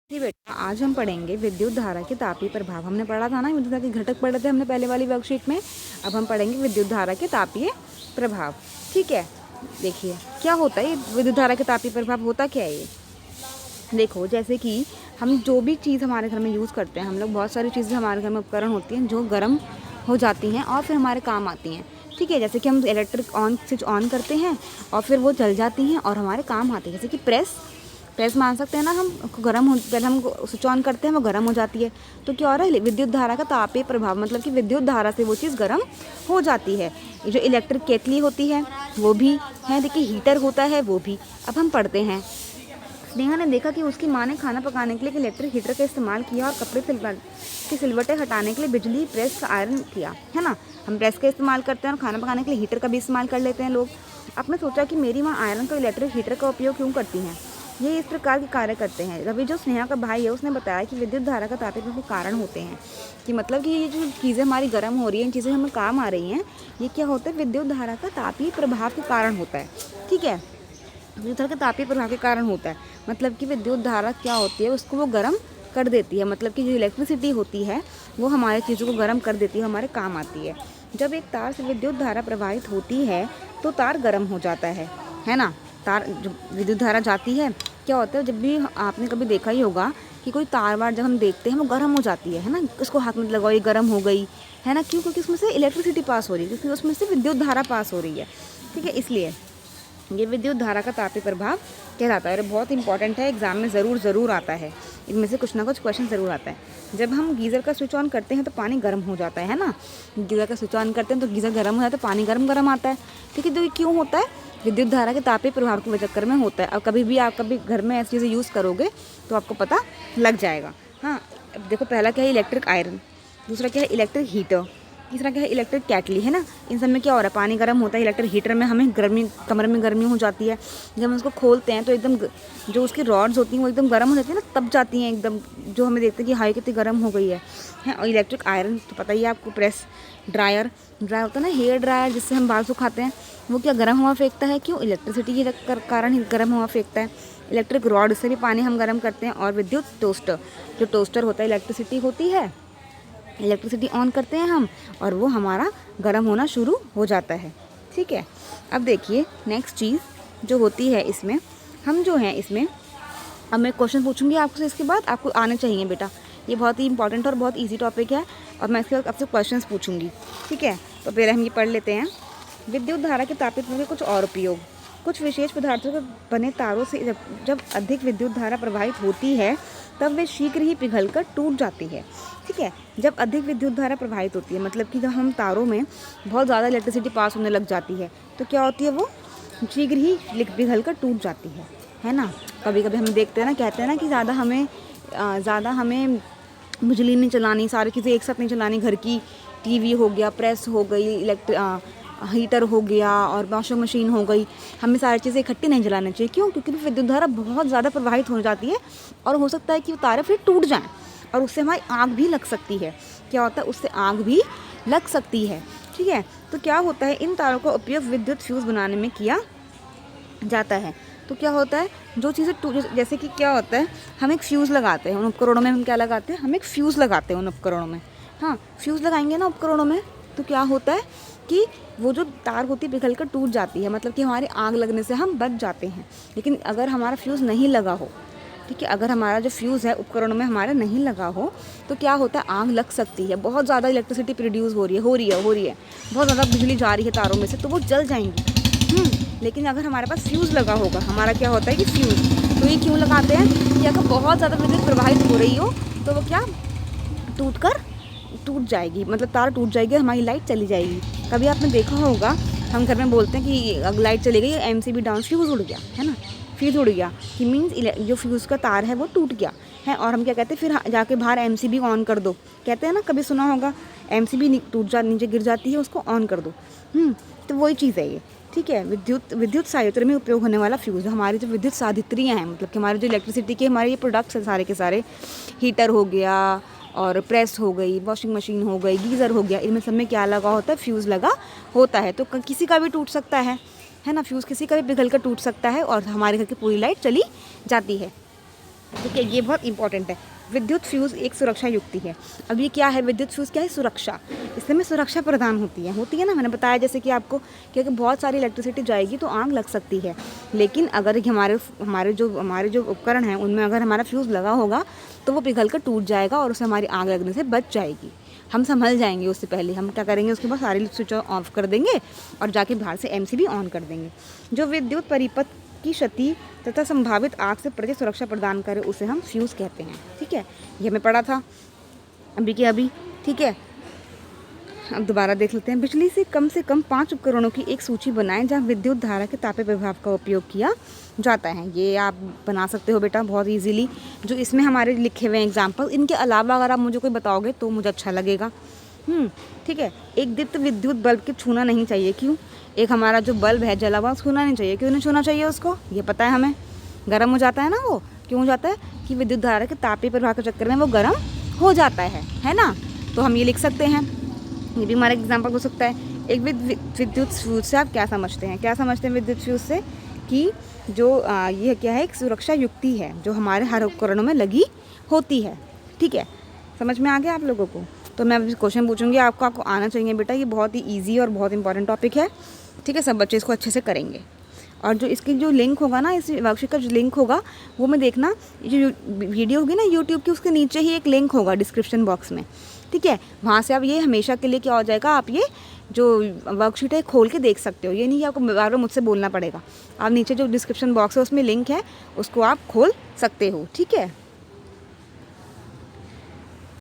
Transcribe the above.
जी बेटा, आज हम पढ़ेंगे विद्युत धारा के तापीय प्रभाव। हमने पढ़ा था ना, विद्युत धारा के घटक पढ़े थे हमने पहले वाली वर्कशीट में। अब हम पढ़ेंगे विद्युत धारा के तापीय प्रभाव। ठीक है, देखिए क्या होता है ये विद्युत धारा के तापीय प्रभाव, होता क्या है ये। देखो, जैसे कि हम जो भी चीज़ हमारे घर में यूज़ करते हैं, हम लोग बहुत सारी चीज़ें हमारे घर में उपकरण होती हैं जो गर्म हो जाती हैं और फिर हमारे काम आती हैं। ठीक है, जैसे कि हम इलेक्ट्रिक स्विच ऑन करते हैं और फिर वो जल जाती हैं और हमारे काम आती है। जैसे कि प्रेस मान सकते हैं ना हम, गर्म हो, पहले हम स्विच ऑन करते हैं वो गर्म हो जाती है, तो क्या हो रहा है, विद्युत धारा का तापीय प्रभाव, मतलब कि विद्युत धारा से वो चीज़ गर्म हो जाती है। जो इलेक्ट्रिक केतली होती है वो भी है, देखिए हीटर होता है वो भी। अब हम पढ़ते हैं, स्नेहा ने देखा कि उसकी माँ ने खाना पकाने के लिए इलेक्ट्रिक हीटर का इस्तेमाल किया और कपड़े की सिलवटें हटाने के लिए बिजली प्रेस का आयरन किया, है ना। हम प्रेस का इस्तेमाल करते हैं और खाना पकाने के लिए हीटर का भी इस्तेमाल कर लेते हैं लोग। आपने सोचा कि मेरी माँ आयरन को इलेक्ट्रिक हीटर का उपयोग क्यों करती हैं। ये इस प्रकार के कार्य करते हैं। अभी जो स्नेहा का भाई है उसने बताया कि विद्युत धारा का तापीय प्रभाव के कारण होते हैं, कि मतलब कि ये जो चीज़ें हमारी गर्म हो रही हैं, इन चीज़ें हमें काम आ रही हैं, ये क्या होता है, विद्युत धारा का तापीय प्रभाव के कारण होता है। ठीक है, विद्युत धारा के तापीय प्रभाव के कारण होता है, मतलब कि विद्युत धारा क्या होती है, उसको वो गर्म कर देती है। मतलब कि जो इलेक्ट्रिसिटी होती है वो हमारे चीज़ों को गर्म कर देती है, हमारे काम आती है। जब एक तार से विद्युत धारा प्रवाहित होती है तो तार गर्म हो जाता है ना। तार जो विद्युत धारा जाती है, क्या होता है, जब भी आपने कभी देखा ही होगा कि कोई तार वार जब हम देखते हैं वो गर्म हो जाती है ना। उसको हाथ में लगाओ, ये गर्म हो गई है ना। क्यों? क्योंकि उसमें से इलेक्ट्रिसिटी पास हो रही है, क्योंकि उसमें से विद्युत धारा पास हो रही है। ठीक है, इसलिए ये विद्युत धारा का तापीय प्रभाव कहलाता है और बहुत इंपॉर्टेंट है, एग्जाम में ज़रूर आता है। इनमें से कुछ ना कुछ क्वेश्चन ज़रूर आता है। जब हम गीज़र का स्विच ऑन करते हैं तो पानी गर्म हो जाता है ना। गीज़र का स्विच ऑन करते हैं तो गीज़र गर्म हो जाता है, पानी गर्म आता है। ठीक है, तो ये क्यों होता है, विद्युत धारा के तापीय प्रभाव के चक्कर में होता है। अब कभी भी आप घर में ऐसी चीज़ें यूज़ करोगे तो आपको पता लग जाएगा। हाँ, अब देखो, पहला क्या है, इलेक्ट्रिक आयरन, दूसरा क्या है, इलेक्ट्रिक हीटर, तीसरा क्या है, इलेक्ट्रिक केटली, है ना। इन सब में क्या हो रहा है, पानी गर्म होता है। इलेक्ट्रिक हीटर में हमें गर्मी, कमरे में गर्मी हो जाती है। जब हम उसको खोलते हैं तो एकदम जो उसकी रॉड्स होती हैं वो एकदम गर्म हो जाती है ना, तब जाती हैं एकदम, जो हमें देखते हैं कि हाई कितनी गर्म हो गई है। और इलेक्ट्रिक आयरन तो पता ही है आपको, प्रेस ड्रायर होता है ना, हेयर ड्रायर जिससे हम बाल सुखाते हैं, वो क्या गर्म हवा फेंकता है, क्यों, इलेक्ट्रिसिटी के कारण ही गर्म हवा फेंकता है। इलेक्ट्रिक रॉड से भी पानी हम गर्म करते हैं। और विद्युत टोस्टर, जो टोस्टर होता है, इलेक्ट्रिसिटी होती है, इलेक्ट्रिसिटी ऑन करते हैं हम और वो हमारा गर्म होना शुरू हो जाता है। ठीक है, अब देखिए नेक्स्ट चीज़ जो होती है इसमें, हम जो है इसमें, अब मैं क्वेश्चन पूछूंगी आपसे, इसके बाद आपको आने चाहिए बेटा। ये बहुत ही इंपॉर्टेंट और बहुत इजी टॉपिक है और मैं इसके बाद आपसे क्वेश्चंस पूछूंगी। ठीक है, तो पहले हम ये पढ़ लेते हैं। विद्युत धारा के तापीय प्रभाव के कुछ और उपयोग। कुछ विशेष पदार्थों के बने तारों से जब अधिक विद्युत धारा प्रवाहित होती है तब वे शीघ्र ही पिघलकर टूट जाती है। ठीक है, जब अधिक विद्युत धारा प्रवाहित होती है, मतलब कि जब हम तारों में बहुत ज़्यादा इलेक्ट्रिसिटी पास होने लग जाती है तो क्या होती है, वो शीघ्र ही पिघलकर टूट जाती है ना। कभी कभी हम देखते हैं ना, कहते हैं ना कि ज़्यादा हमें बिजली नहीं चलानी, सारी चीज़ें एक साथ नहीं चलानी, घर की टीवी हो गया, प्रेस हो गई, हीटर हो गया और वॉशिंग मशीन हो गई, हमें सारी चीज़ें इकट्ठी नहीं चलानी चाहिए। क्यों? क्योंकि विद्युत धारा बहुत ज़्यादा प्रवाहित हो जाती है और हो सकता है कि वो तारे फिर टूट जाएं और उससे हमारी आग भी लग सकती है। क्या होता है, उससे आग भी लग सकती है। ठीक है, तो क्या होता है, इन तारों का उपयोग विद्युत फ्यूज़ बनाने में किया जाता है। तो क्या होता है, जो चीज़ें जैसे कि क्या होता है, हम एक फ्यूज़ लगाते हैं उन उपकरणों में, हम क्या लगाते हैं, हम एक फ्यूज़ लगाते हैं उन उपकरणों में। हाँ, फ्यूज़ लगाएंगे ना उपकरणों में तो क्या होता है कि वो जो तार होती है पिघल कर टूट जाती है, मतलब कि हमारी आग लगने से हम बच जाते हैं। लेकिन अगर हमारा फ्यूज़ नहीं लगा हो, ठीक है, अगर हमारा जो फ्यूज़ है उपकरणों में हमारा नहीं लगा हो तो क्या होता है, आग लग सकती है। बहुत ज़्यादा इलेक्ट्रिसिटी प्रोड्यूस हो रही है, बहुत ज़्यादा बिजली जा रही है तारों में से, तो वो जल जाएंगी। लेकिन अगर हमारे पास फ्यूज़ लगा होगा, हमारा क्या होता है कि फ्यूज़, तो ये क्यों लगाते हैं कि अगर बहुत ज़्यादा विद्युत प्रवाहित हो रही हो तो वो क्या टूट जाएगी, मतलब तार टूट जाएगी, हमारी लाइट चली जाएगी। कभी आपने देखा होगा, हम घर में बोलते हैं कि लाइट चली गई, एमसीबी डाउन, फ्यूज़ उड़ गया, है ना, फ्यूज़ उड़ गया, कि मीन्स जो फ्यूज़ का तार है वो टूट गया है। और हम क्या कहते हैं, फिर जाके बाहर एमसीबी ऑन कर दो, कहते हैं ना, कभी सुना होगा, एमसीबी नीचे गिर जाती है, उसको ऑन कर दो। तो वही चीज़ है ये। ठीक है, विद्युत संयंत्र में उपयोग होने वाला फ्यूज़, हमारी जो विद्युत साधित्रियाँ हैं, मतलब कि हमारे जो इलेक्ट्रिसिटी के हमारे ये प्रोडक्ट्स हैं सारे के सारे, हीटर हो गया और प्रेस हो गई, वॉशिंग मशीन हो गई, गीज़र हो गया, इनमें सब में क्या लगा होता है, फ्यूज़ लगा होता है। तो किसी का भी टूट सकता है ना, फ्यूज़ किसी का भी पिघल कर टूट सकता है और हमारे घर की पूरी लाइट चली जाती है। ठीक है, ये बहुत इंपॉर्टेंट है। विद्युत फ्यूज़ एक सुरक्षा युक्ति है। अब ये क्या है, विद्युत फ्यूज़ क्या है, सुरक्षा। इससे में सुरक्षा प्रदान होती है ना, मैंने बताया जैसे कि आपको कि अगर बहुत सारी इलेक्ट्रिसिटी जाएगी तो आग लग सकती है, लेकिन अगर हमारे जो उपकरण हैं उनमें अगर हमारा फ्यूज़ लगा होगा तो वो पिघल कर टूट जाएगा और उससे हमारी आग लगने से बच जाएगी। हम संभल जाएंगे, उससे पहले हम क्या करेंगे, उसके बाद सारे स्विच ऑफ कर देंगे और जाके बाहर से एमसीबी ऑन कर देंगे। जो विद्युत परिपथ की क्षति तथा संभावित आग से प्रति सुरक्षा प्रदान करे उसे हम फ्यूज़ कहते हैं। ठीक है, ये हमें पढ़ा था अभी के अभी। ठीक है, अब दोबारा देख लेते हैं। बिजली से कम 5 उपकरणों की एक सूची बनाएं जहां विद्युत धारा के तापीय प्रभाव का उपयोग किया जाता है। ये आप बना सकते हो बेटा बहुत इजीली, जो इसमें हमारे लिखे हुए एग्जाम्पल। इनके अलावा अगर आप मुझे कोई बताओगे तो मुझे अच्छा लगेगा। ठीक है, एक दीप्त विद्युत बल्ब के छूना नहीं चाहिए। क्यों? एक हमारा जो बल्ब है जला हुआ छूना नहीं चाहिए। क्यों नहीं छूना चाहिए उसको? ये पता है हमें, गर्म हो जाता है ना वो। क्यों हो जाता है? कि विद्युत धारा के तापीय प्रभाव के चक्कर में वो गर्म हो जाता है ना। तो हम ये लिख सकते हैं, ये भी हमारा एग्जाम्पल हो सकता है। एक विद्युत फ्यूज से आप क्या समझते हैं विद्युत फ्यूज से? कि जो ये क्या है, एक सुरक्षा युक्ति है जो हमारे हर उपकरणों में लगी होती है। ठीक है, समझ में आ गया आप लोगों को? तो मैं अभी क्वेश्चन पूछूंगी, आपको आना चाहिए बेटा। ये बहुत ही ईजी और बहुत इंपॉर्टेंट टॉपिक है। ठीक है, सब बच्चे इसको अच्छे से करेंगे। और जो इसकी जो लिंक होगा ना, इस वर्कशीट का जो लिंक होगा वो मैं देखना, जो वीडियो होगी ना यूट्यूब की, उसके नीचे ही एक लिंक होगा डिस्क्रिप्शन बॉक्स में। ठीक है, वहाँ से आप ये हमेशा के लिए क्या हो जाएगा, आप ये जो वर्कशीट है खोल के देख सकते हो। ये नहीं कि आपको बार बार मुझसे बोलना पड़ेगा। आप नीचे जो डिस्क्रिप्शन बॉक्स है उसमें लिंक है, उसको आप खोल सकते हो। ठीक है।